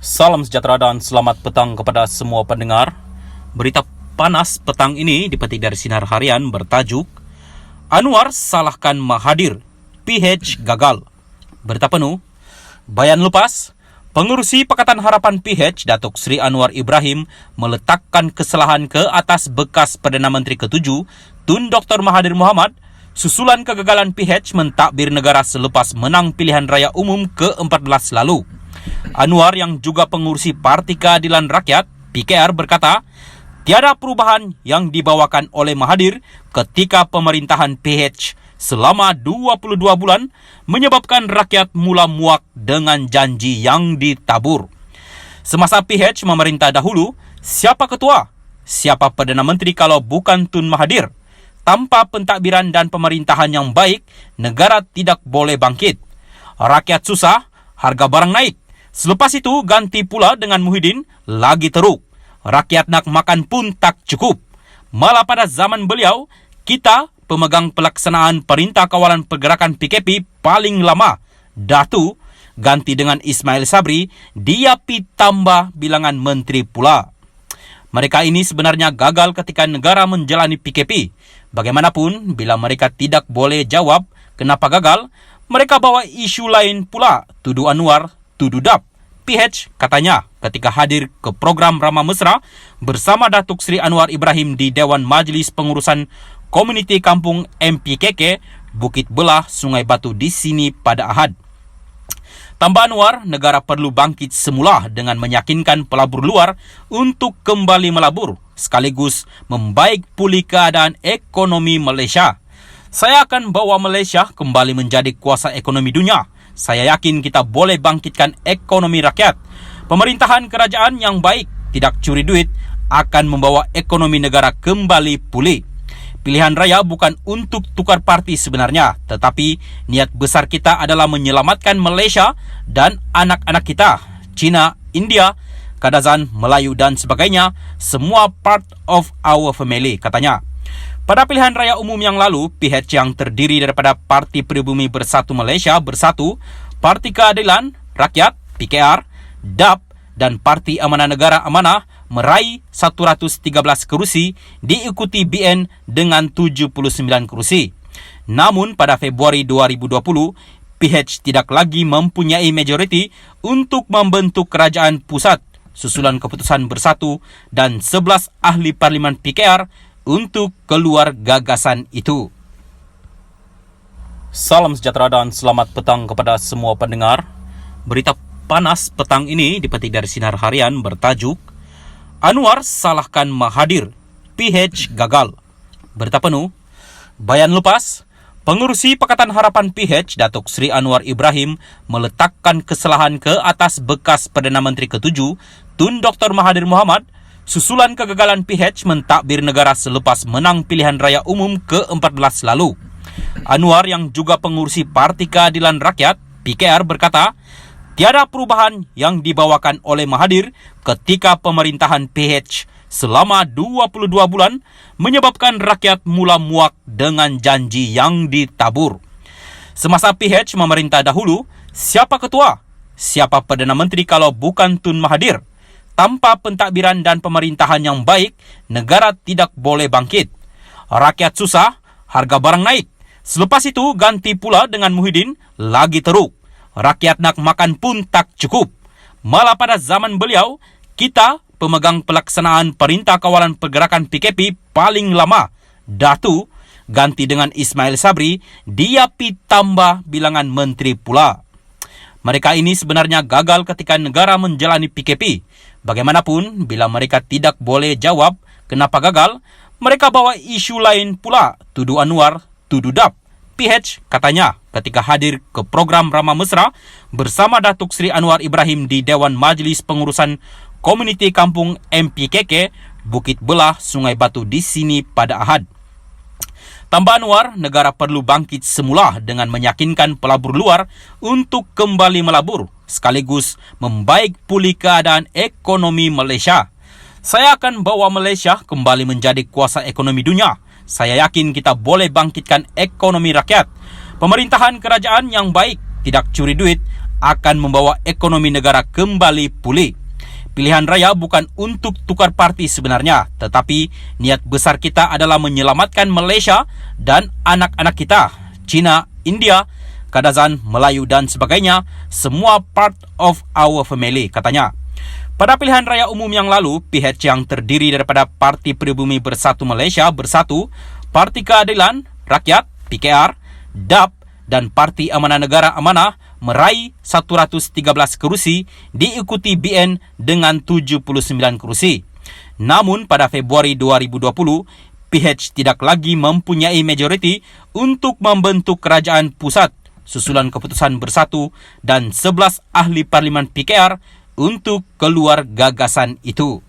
Salam sejahtera dan selamat petang kepada semua pendengar. Berita panas petang ini dipetik dari Sinar Harian bertajuk Anwar salahkan Mahathir, PH gagal. Berita penuh, bayan lepas, pengurusi Pakatan Harapan PH Datuk Seri Anwar Ibrahim meletakkan kesalahan ke atas bekas Perdana Menteri ke-7 Tun Dr. Mahathir Mohamad susulan kegagalan PH mentadbir negara selepas menang pilihan raya umum ke-14 lalu. Anwar yang juga pengurusi Parti Keadilan Rakyat PKR berkata, tiada perubahan yang dibawakan oleh Mahathir ketika pemerintahan PH selama 22 bulan menyebabkan rakyat mula muak dengan janji yang ditabur. Semasa PH memerintah dahulu, siapa ketua? Siapa Perdana Menteri kalau bukan Tun Mahathir? Tanpa pentadbiran dan pemerintahan yang baik, negara tidak boleh bangkit. Rakyat susah, harga barang naik. Selepas itu ganti pula dengan Muhyiddin, lagi teruk. Rakyat nak makan pun tak cukup. Malah pada zaman beliau, kita pemegang pelaksanaan Perintah Kawalan Pergerakan PKP paling lama. Datu ganti dengan Ismail Sabri, dia pi tambah bilangan menteri pula. Mereka ini sebenarnya gagal ketika negara menjalani PKP. Bagaimanapun, bila mereka tidak boleh jawab kenapa gagal, mereka bawa isu lain pula, tuduh Anwar, tuduh DAP. PH katanya ketika hadir ke program Ramah Mesra bersama Datuk Seri Anwar Ibrahim di Dewan Majlis Pengurusan Komuniti Kampung MPKK Bukit Belah, Sungai Batu di sini pada Ahad. Tambah Anwar, negara perlu bangkit semula dengan meyakinkan pelabur luar untuk kembali melabur sekaligus membaik pulih keadaan ekonomi Malaysia. Saya akan bawa Malaysia kembali menjadi kuasa ekonomi dunia. Saya yakin kita boleh bangkitkan ekonomi rakyat. Pemerintahan kerajaan yang baik, tidak curi duit, akan membawa ekonomi negara kembali pulih. Pilihan raya bukan untuk tukar parti sebenarnya, tetapi niat besar kita adalah menyelamatkan Malaysia dan anak-anak kita. China, India, Kadazan, Melayu dan sebagainya, semua part of our family, katanya. Pada pilihan raya umum yang lalu, PH yang terdiri daripada Parti Pribumi Bersatu Malaysia Bersatu, Parti Keadilan Rakyat PKR, DAP dan Parti Amanah Negara Amanah meraih 113 kerusi diikuti BN dengan 79 kerusi. Namun pada Februari 2020, PH tidak lagi mempunyai majoriti untuk membentuk kerajaan pusat susulan keputusan bersatu dan 11 ahli parlimen PKR untuk keluar gagasan itu. Salam sejahtera dan selamat petang kepada semua pendengar. Berita panas petang ini dipetik dari Sinar Harian bertajuk Anwar salahkan Mahathir, PH gagal. Berita penuh, bayan lepas, pengurusi Pakatan Harapan PH Datuk Seri Anwar Ibrahim meletakkan kesalahan ke atas bekas Perdana Menteri ke-7 Tun Dr. Mahathir Mohamad susulan kegagalan PH mentadbir negara selepas menang pilihan raya umum ke-14 lalu. Anwar yang juga pengurusi Parti Keadilan Rakyat PKR berkata, tiada perubahan yang dibawakan oleh Mahathir ketika pemerintahan PH selama 22 bulan menyebabkan rakyat mula muak dengan janji yang ditabur. Semasa PH memerintah dahulu, siapa ketua? Siapa Perdana Menteri kalau bukan Tun Mahathir? Tanpa pentadbiran dan pemerintahan yang baik, negara tidak boleh bangkit. Rakyat susah, harga barang naik. Selepas itu ganti pula dengan Muhyiddin, lagi teruk. Rakyat nak makan pun tak cukup. Malah pada zaman beliau, kita pemegang pelaksanaan Perintah Kawalan Pergerakan PKP paling lama. Datu ganti dengan Ismail Sabri, dia pi tambah bilangan menteri pula. Mereka ini sebenarnya gagal ketika negara menjalani PKP. Bagaimanapun, bila mereka tidak boleh jawab kenapa gagal, mereka bawa isu lain pula, tuduh Anwar, tuduh DAP. PH katanya ketika hadir ke program Ramah Mesra bersama Datuk Seri Anwar Ibrahim di Dewan Majlis Pengurusan Komuniti Kampung MPKK Bukit Belah, Sungai Batu di sini pada Ahad. Tambah Anwar, negara perlu bangkit semula dengan meyakinkan pelabur luar untuk kembali melabur sekaligus membaik pulih keadaan ekonomi Malaysia. Saya akan bawa Malaysia kembali menjadi kuasa ekonomi dunia. Saya yakin kita boleh bangkitkan ekonomi rakyat. Pemerintahan kerajaan yang baik, tidak curi duit, akan membawa ekonomi negara kembali pulih. Pilihan raya bukan untuk tukar parti sebenarnya, tetapi niat besar kita adalah menyelamatkan Malaysia dan anak-anak kita. China, India, Kadazan, Melayu dan sebagainya, semua part of our family, katanya. Pada pilihan raya umum yang lalu, PH yang terdiri daripada Parti Pribumi Bersatu Malaysia Bersatu, Parti Keadilan Rakyat PKR, DAP dan Parti Amanah Negara Amanah meraih 113 kerusi, diikuti BN dengan 79 kerusi. Namun pada Februari 2020, PH tidak lagi mempunyai majoriti untuk membentuk kerajaan pusat susulan keputusan bersatu dan 11 ahli parlimen PKR untuk keluar gagasan itu.